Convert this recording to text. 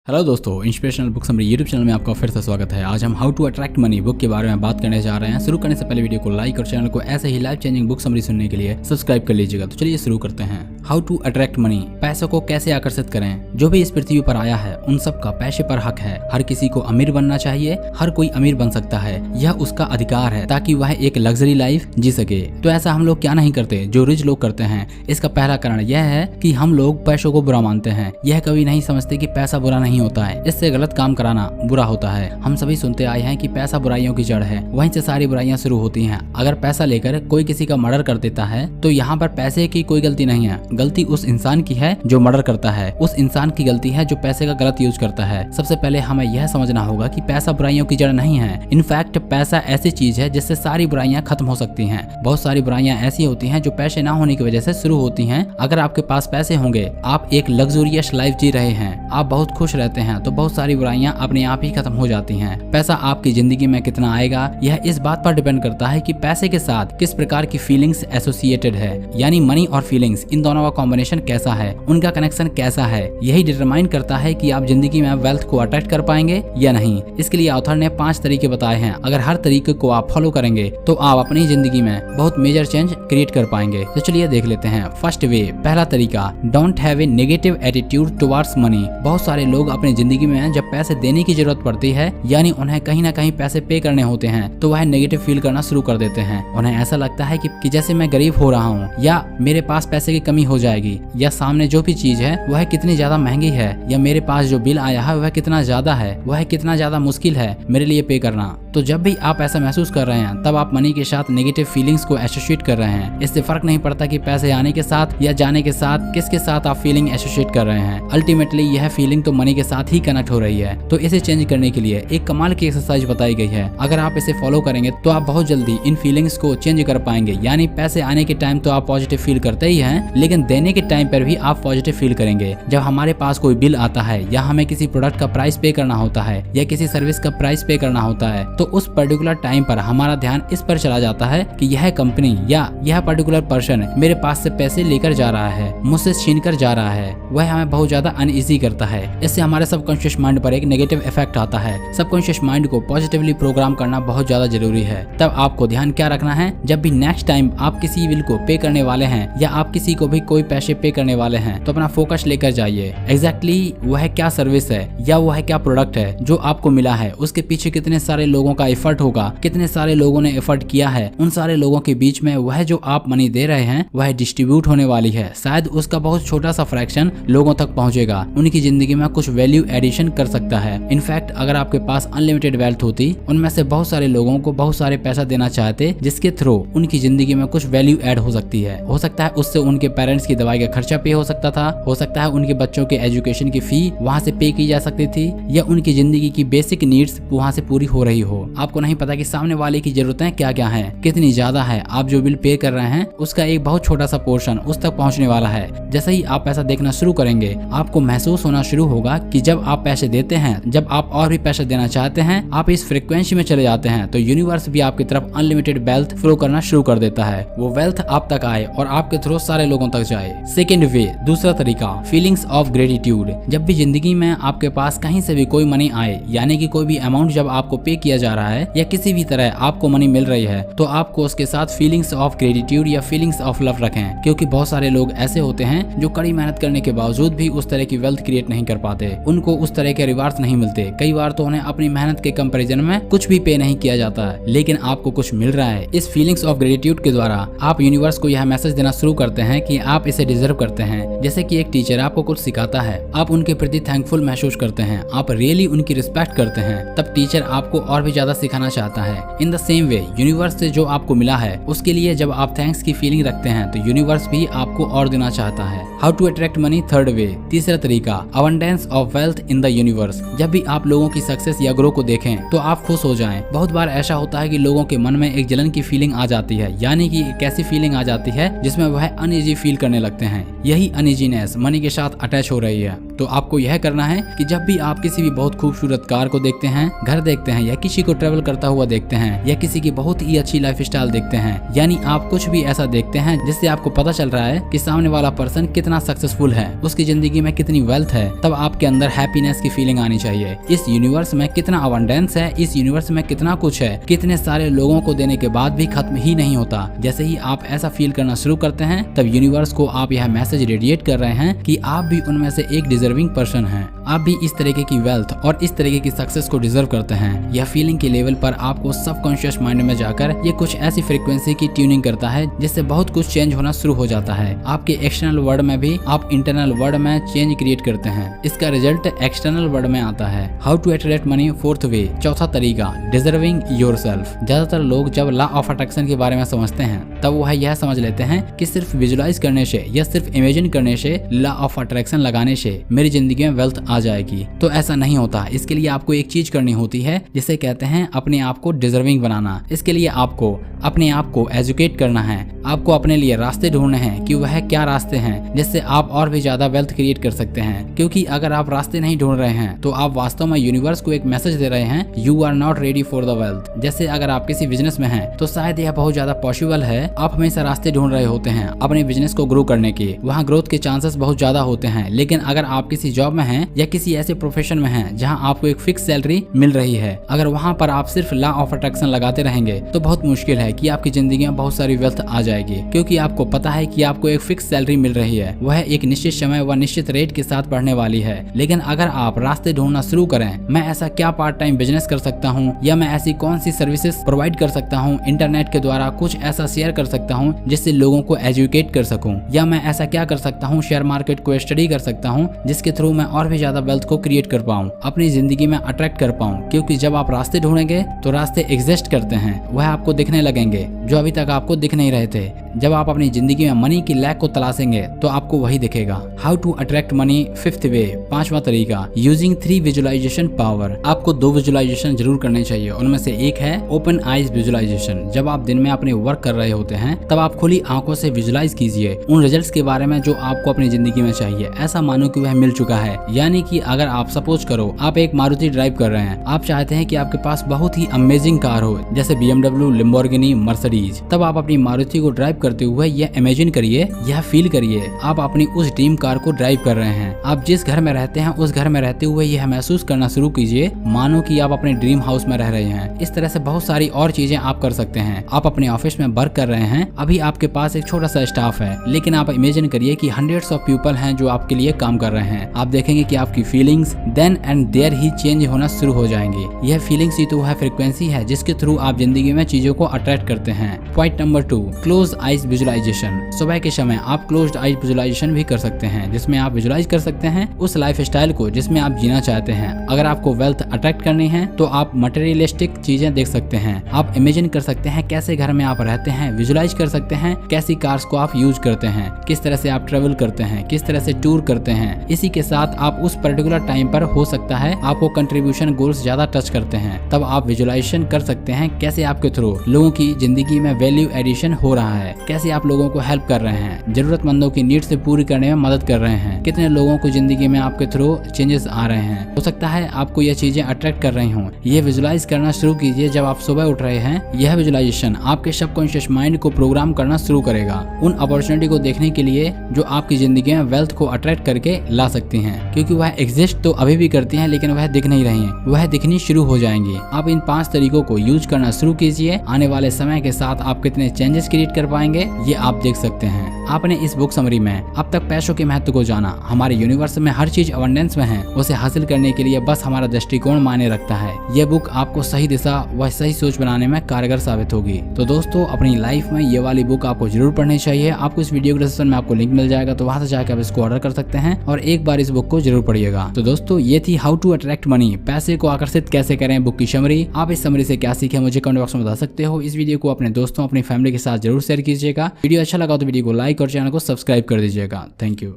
Hello दोस्तों, inspirational book summary YouTube channel में आपका फिर से स्वागत है। आज हम how to attract money book के बारे में बात करने जा रहे हैं। शुरू करने से पहले वीडियो को लाइक और चैनल को ऐसे ही लाइफ चेंजिंग बुक समरी सुनने के लिए सब्सक्राइब कर लीजिएगा। तो चलिए शुरू करते हैं। हाउ टू अट्रैक्ट मनी, पैसों को कैसे आकर्षित करें। जो भी इस पृथ्वी पर आया है उन सब का पैसे पर हक है। हर किसी को अमीर बनना चाहिए, हर कोई अमीर बन सकता है, यह उसका अधिकार है ताकि वह एक लग्जरी लाइफ जी सके। तो ऐसा हम लोग क्या नहीं करते जो रिच लोग करते हैं। इसका पहला कारण यह है कि हम लोग पैसों को बुरा मानते हैं। यह कभी नहीं समझते कि पैसा बुरा नहीं होता है, इससे गलत काम कराना बुरा होता है। हम सभी सुनते आए हैं कि पैसा बुराइयों की जड़ है, वहीं से सारी बुराइयां शुरू होती हैं। अगर पैसा लेकर कोई किसी का मर्डर कर देता है तो यहाँ पर पैसे की कोई गलती नहीं है, गलती उस इंसान की है जो मर्डर करता है। उस इंसान की गलती है जो पैसे का गलत यूज करता है। सबसे पहले हमें यह समझना होगा कि पैसा बुराइयों की जड़ नहीं है। इनफैक्ट पैसा ऐसी चीज है जिससे सारी बुराइयां खत्म हो सकती हैं। बहुत सारी बुराइयां ऐसी होती हैं जो पैसे ना होने की वजह से शुरू होती हैं। अगर आपके पास पैसे होंगे, आप एक लग्जूरियस लाइफ जी रहे हैं, आप बहुत खुश रहते हैं, तो बहुत सारी बुराइयां अपने आप ही खत्म हो जाती हैं। पैसा आपकी जिंदगी में कितना आएगा यह इस बात पर डिपेंड करता है कि पैसे के साथ किस प्रकार की फीलिंग्स एसोसिएटेड है। यानी मनी और फीलिंग्स, इन दोनों का कॉम्बिनेशन कैसा है, उनका कनेक्शन कैसा है, यही डिटरमाइन करता है कि आप जिंदगी में वेल्थ को अट्रैक्ट कर पाएंगे या नहीं। इसके लिए ऑथर ने 5 तरीके बताए हैं। अगर हर तरीके को आप फॉलो करेंगे तो आप अपनी जिंदगी में बहुत मेजर चेंज क्रिएट कर पाएंगे। तो चलिए देख लेते हैं। फर्स्ट वे, पहला तरीका, don't have a negative attitude towards money. बहुत सारे लोग अपनी जिंदगी में जब पैसे देने की जरूरत पड़ती है, यानी उन्हें कहीं ना कहीं पैसे पे करने होते हैं, तो वह नेगेटिव फील करना शुरू कर देते हैं। उन्हें ऐसा लगता है कि जैसे मैं गरीब हो रहा हूँ, या मेरे पास पैसे की कमी हो जाएगी, या सामने जो भी चीज है वह कितनी ज्यादा महंगी है, या मेरे पास जो बिल आया है वह कितना ज्यादा है, वह कितना ज्यादा मुश्किल है मेरे लिए पे करना। तो जब भी आप ऐसा महसूस कर रहे हैं तब आप मनी के साथ नेगेटिव फीलिंग्स को एसोसिएट कर रहे हैं। इससे फर्क नहीं पड़ता कि पैसे आने के साथ या जाने के साथ किसके साथ आप फीलिंग एसोसिएट कर रहे हैं। अल्टीमेटली यह फीलिंग तो मनी के साथ ही कनेक्ट हो रही है। तो इसे चेंज करने के लिए एक कमाल की एक्सरसाइज बताई गई है। अगर आप इसे फॉलो करेंगे तो आप बहुत जल्दी इन फीलिंग्स को चेंज कर पाएंगे। यानी पैसे आने के टाइम तो आप पॉजिटिव फील करते ही हैं, लेकिन देने के टाइम पर भी आप पॉजिटिव फील करेंगे। जब हमारे पास कोई बिल आता है, या हमें किसी प्रोडक्ट का प्राइस पे करना होता है, या किसी सर्विस का प्राइस पे करना होता है, तो उस पर्टिकुलर टाइम पर हमारा ध्यान इस पर चला जाता है कि यह कंपनी या यह पर्टिकुलर पर्सन मेरे पास से पैसे लेकर जा रहा है, मुझसे छीन कर जा रहा है। वह हमें बहुत ज्यादा अनईजी करता है। इससे हमारे सबकॉन्शियस माइंड पर एक नेगेटिव इफेक्ट आता है। सबकॉन्शियस माइंड को पॉजिटिवली प्रोग्राम करना बहुत ज्यादा जरूरी है। तब आपको ध्यान क्या रखना है, जब भी नेक्स्ट टाइम आप किसी बिल को पे करने वाले हैं, या आप किसी को भी कोई पैसे पे करने वाले हैं, तो अपना फोकस लेकर जाइए। एग्जैक्टली वह क्या सर्विस है या वह क्या प्रोडक्ट है जो आपको मिला है, उसके पीछे कितने सारे लोगों का एफर्ट होगा, कितने सारे लोगों ने एफर्ट किया है। उन सारे लोगों के बीच में वह जो आप मनी दे रहे हैं वह डिस्ट्रीब्यूट होने वाली है। शायद उसका बहुत छोटा सा फ्रैक्शन लोगों तक पहुंचेगा, उनकी जिंदगी में कुछ वैल्यू एडिशन कर सकता है। इनफैक्ट अगर आपके पास अनलिमिटेड वेल्थ होती, उनमें से बहुत सारे लोगों को बहुत सारे पैसा देना चाहते, जिसके थ्रू उनकी जिंदगी में कुछ वैल्यू ऐड हो सकती है। हो सकता है उससे उनके पेरेंट्स की दवाई का खर्चा पे हो सकता था, हो सकता है उनके बच्चों के एजुकेशन की फी वहाँ से पे की जा सकती थी, या उनकी जिंदगी की बेसिक नीड्स वहाँ से पूरी हो रही हो। आपको नहीं पता कि सामने वाले की जरूरतें क्या क्या हैं, कितनी ज्यादा है। आप जो बिल पे कर रहे हैं उसका एक बहुत छोटा सा पोर्शन उस तक पहुँचने वाला है। जैसे ही आप पैसा देखना शुरू करेंगे, आपको महसूस होना शुरू होगा कि जब आप पैसे देते हैं, जब आप और भी पैसे देना चाहते हैं, आप इस फ्रीक्वेंसी में चले जाते हैं, तो यूनिवर्स भी आपकी तरफ अनलिमिटेड वेल्थ फ्लो करना शुरू कर देता है। वो वेल्थ आप तक आए और आपके थ्रू सारे लोगों तक जाए। सेकेंड वे, दूसरा तरीका, फीलिंग्स ऑफ ग्रेटिट्यूड। जब भी जिंदगी में आपके पास कहीं से भी कोई मनी आए, यानी कि कोई भी अमाउंट जब आपको पे किया जा रहा है, या किसी भी तरह आपको मनी मिल रही है, तो आपको उसके साथ फीलिंग्स ऑफ ग्रेटिट्यूड या फीलिंग्स ऑफ लव रखें। क्योंकि बहुत सारे लोग ऐसे होते हैं जो कड़ी मेहनत करने के बावजूद भी उस तरह की वेल्थ क्रिएट नहीं कर पाते, उनको उस तरह के रिवार्ड्स नहीं मिलते। कई बार तो उन्हें अपनी मेहनत के कंपैरिजन में कुछ भी पे नहीं किया जाता है, लेकिन आपको कुछ मिल रहा है। इस फीलिंग्स ऑफ ग्रेटिट्यूड के द्वारा आप यूनिवर्स को यह मैसेज देना शुरू करते हैं कि आप इसे डिजर्व करते हैं। जैसे कि एक टीचर आपको कुछ सिखाता है, आप उनके प्रति थैंकफुल महसूस करते हैं, आप रियली उनकी रिस्पेक्ट करते हैं, तब टीचर आपको और भी ज्यादा सिखाना चाहता है। In the same way, universe से जो आपको मिला है उसके लिए जब आप थैंक्स की फीलिंग रखते हैं, तो यूनिवर्स भी आपको और देना चाहता है। How to attract money, third way, तीसरा तरीका, abundance of wealth in the universe. जब भी आप लोगों की सक्सेस या ग्रो को देखें तो आप खुश हो जाएं। बहुत बार ऐसा होता है कि लोगों के मन में एक जलन की फीलिंग आ जाती है, यानी कि एक ऐसी फीलिंग आ जाती है जिसमें वह अनईजी फील करने लगते हैं। यही अनईजीनेस मनी के साथ अटैच हो रही है। तो आपको यह करना है कि जब भी आप किसी भी बहुत खूबसूरत कार को देखते हैं, घर देखते हैं, या किसी को ट्रेवल करता हुआ देखते हैं, या किसी की बहुत ही अच्छी लाइफस्टाइल देखते हैं, यानी आप कुछ भी ऐसा देखते हैं जिससे आपको पता चल रहा है कि सामने वाला पर्सन कितना सक्सेसफुल है, उसकी जिंदगी में कितनी वेल्थ है, तब आपके अंदर हैप्पीनेस की फीलिंग आनी चाहिए। इस यूनिवर्स में कितना अबंडेंस है, इस यूनिवर्स में कितना कुछ है, कितने सारे लोगों को देने के बाद भी खत्म ही नहीं होता। जैसे ही आप ऐसा फील करना शुरू करते हैं, तब यूनिवर्स को आप यह मैसेज रेडिएट कर रहे हैं कि आप भी उनमें से एक डिजर्विंग पर्सन हैं। आप भी इस तरीके की वेल्थ और इस तरीके की सक्सेस को डिजर्व करते हैं। यह फीलिंग के लेवल पर आपको सबकॉन्शियस माइंड में जाकर ये कुछ ऐसी फ्रीक्वेंसी की ट्यूनिंग करता है जिससे बहुत कुछ चेंज होना शुरू हो जाता है। आपके एक्सटर्नल वर्ल्ड में भी आप इंटरनल वर्ल्ड में चेंज क्रिएट करते हैं। इसका रिजल्ट एक्सटर्नल वर्ल्ड में आता है। How to attract money, fourth way, चौथा तरीका, डिजर्विंग योरसेल्फ। ज्यादातर लोग जब लॉ ऑफ अट्रैक्शन के बारे में समझते हैं तब वह यह समझ लेते हैं कि सिर्फ विजुलाइज करने से या सिर्फ इमेजिन करने से, लॉ ऑफ अट्रैक्शन लगाने से मेरी जिंदगी में वेल्थ आ जाएगी। तो ऐसा नहीं होता। इसके लिए आपको एक चीज करनी होती है जिसे कहते हैं अपने आप को डिजर्विंग बनाना। इसके लिए आपको अपने आप को एजुकेट करना है। आपको अपने लिए रास्ते ढूंढने हैं कि वह क्या रास्ते हैं जिससे आप और भी ज्यादा वेल्थ क्रिएट कर सकते हैं। क्योंकि अगर आप रास्ते नहीं ढूंढ रहे हैं तो आप वास्तव में यूनिवर्स को एक मैसेज दे रहे हैं, you are not ready for the wealth. जैसे अगर आप किसी बिजनेस में हैं तो शायद यह बहुत ज्यादा पॉसिबल है, आप हमेशा रास्ते ढूंढ रहे होते हैं अपने बिजनेस को ग्रो करने के, वहाँ ग्रोथ के चांसेस बहुत ज्यादा होते हैं। लेकिन अगर आप किसी जॉब में हैं या किसी ऐसे प्रोफेशन में हैं जहाँ आपको एक फिक्स सैलरी मिल रही है, अगर वहाँ पर आप सिर्फ लॉ ऑफ अट्रैक्शन लगाते रहेंगे तो बहुत मुश्किल है कि आपकी जिंदगी में बहुत सारी वेल्थ आ जाएगी। क्योंकि आपको पता है कि आपको एक फिक्स सैलरी मिल रही है, वह एक निश्चित समय व निश्चित रेट के साथ बढ़ने वाली है। लेकिन अगर आप रास्ते ढूंढना शुरू करें, मैं ऐसा क्या पार्ट टाइम बिजनेस कर सकता हूँ, या मैं ऐसी कौन सी सर्विसेज प्रोवाइड कर सकता हूँ, इंटरनेट के द्वारा कुछ ऐसा शेयर कर सकता हूँ जिससे लोगों को एजुकेट कर सकूं, या मैं ऐसा क्या कर सकता हूँ, शेयर मार्केट को स्टडी कर सकता हूँ जिसके थ्रू मैं और भी ज्यादा वेल्थ को क्रिएट कर पाऊँ, अपनी जिंदगी में अट्रैक्ट कर पाऊँ। क्योंकि जब आप रास्ते ढूंढेंगे तो रास्ते एग्जिस्ट करते हैं, वह आपको दिखने लगेंगे जो अभी तक आपको दिख नहीं रहे थे। जब आप अपनी जिंदगी में मनी की लैक को तलाशेंगे तो आपको वही दिखेगा। How to attract money, fifth way, पांचवा तरीका, यूजिंग 3 विजुअलाइजेशन पावर। आपको 2 विजुअलाइजेशन जरूर करने चाहिए। उनमें से एक है ओपन आईज विजुअलाइजेशन। जब आप दिन में अपने वर्क कर रहे होते हैं तब आप खुली आंखों से विजुअलाइज कीजिए उन रिजल्ट्स के बारे में जो आपको अपनी जिंदगी में चाहिए। ऐसा मानो कि वह मिल चुका है। यानी कि अगर आप सपोज करो आप एक मारुति ड्राइव कर रहे हैं, आप चाहते हैं कि आपके पास बहुत ही अमेजिंग कार हो जैसे BMW, लिम्बोर्गिनी, मर्सिडीज, तब आप अपनी मारुति को ड्राइव करते हुए यह इमेजिन करिए, यह फील करिए आप अपनी उस ड्रीम कार को ड्राइव कर रहे हैं। आप जिस घर में रहते हैं उस घर में रहते हुए यह महसूस करना शुरू कीजिए मानो कि आप अपने ड्रीम हाउस में रह रहे हैं। इस तरह से बहुत सारी और चीजें आप कर सकते हैं। आप अपने ऑफिस में वर्क कर रहे हैं, अभी आपके पास एक छोटा सा स्टाफ है, लेकिन आप इमेजिन करिए कि हंड्रेड्स ऑफ पीपल हैं जो आपके लिए काम कर रहे हैं। आप देखेंगे कि आपकी फीलिंग्स देन एंड देयर ही चेंज होना शुरू हो जाएंगी। यह फीलिंग्स ही तो वह फ्रीक्वेंसी है जिसके थ्रू आप जिंदगी में चीजों को अट्रैक्ट करते हैं। Point number 2, close eyes visualisation. सुबह के समय आप क्लोज्ड आइज विजुअलाइजेशन भी कर सकते हैं जिसमें आप विजुअलाइज कर सकते हैं उस लाइफ स्टाइल को जिसमें आप जीना चाहते हैं। अगर आपको वेल्थ अट्रैक्ट करनी है तो आप मटेरियलिस्टिक चीजें देख सकते हैं। आप इमेजिन कर सकते हैं कैसे घर में आप रहते हैं, विजुअलाइज कर सकते हैं कैसी कार्स को आप यूज करते हैं, किस तरह से आप ट्रेवल करते हैं, किस तरह से टूर करते हैं। इसी के साथ आप उस पर्टिकुलर टाइम पर हो सकता है आपको कंट्रीब्यूशन गोल्स ज्यादा टच करते हैं, तब आप विजुअलाइजेशन कर सकते हैं कैसे आपके थ्रू लोगों की जिंदगी में वैल्यू एडिशन हो रहा है, कैसे आप लोगों को हेल्प कर रहे हैं, जरूरतमंदों की नीड्स से पूरी करने में मदद कर रहे हैं, कितने लोगों को जिंदगी में आपके थ्रू चेंजेस आ रहे हैं। हो सकता है आपको यह चीजें अट्रैक्ट कर रही हों। ये विजुअलाइज करना शुरू कीजिए जब आप सुबह उठ रहे हैं। यह विजुअलाइजेशन आपके सबकॉन्शियस माइंड को प्रोग्राम करना शुरू करेगा उन अपॉर्चुनिटी को देखने के लिए जो आपकी जिंदगी में वेल्थ को अट्रैक्ट करके ला सकती हैं। क्योंकि वह एग्जिस्ट तो अभी भी करती हैं लेकिन वह दिख नहीं रही हैं, वह दिखनी शुरू हो जाएंगी। आप इन 5 तरीकों को यूज करना शुरू कीजिए। आने वाले समय के साथ आप कितने चेंजेस क्रिएट कर पाएंगे ये आप देख सकते हैं। आपने इस बुक समरी में अब तक पैसों के महत्व को जाना। हमारे यूनिवर्स में हर चीज अबंडेंस में है, उसे हासिल करने के लिए बस हमारा दृष्टिकोण मायने रखता है। यह बुक आपको सही दिशा व सही सोच बनाने में कारगर साबित होगी। तो दोस्तों अपनी लाइफ में ये वाली बुक आपको जरूर पढ़नी चाहिए। आपको इस वीडियो के डिस्क्रिप्शन में आपको लिंक मिल जाएगा, तो वहां से जाकर आप इसको ऑर्डर कर सकते हैं और एक बार इस बुक को जरूर पढ़िएगा। तो दोस्तों ये थी हाउ टू अट्रैक्ट मनी, पैसे को आकर्षित कैसे करें बुक की समरी। आप इस समरी से क्या सीखे मुझे कमेंट बॉक्स में बता सकते हो। इस वीडियो को अपने दोस्तों अपनी फैमिली के साथ जरूर शेयर कीजिएगा। वीडियो अच्छा लगा तो वीडियो को लाइक और चैनल को सब्सक्राइब कर दीजिएगा। Thank you.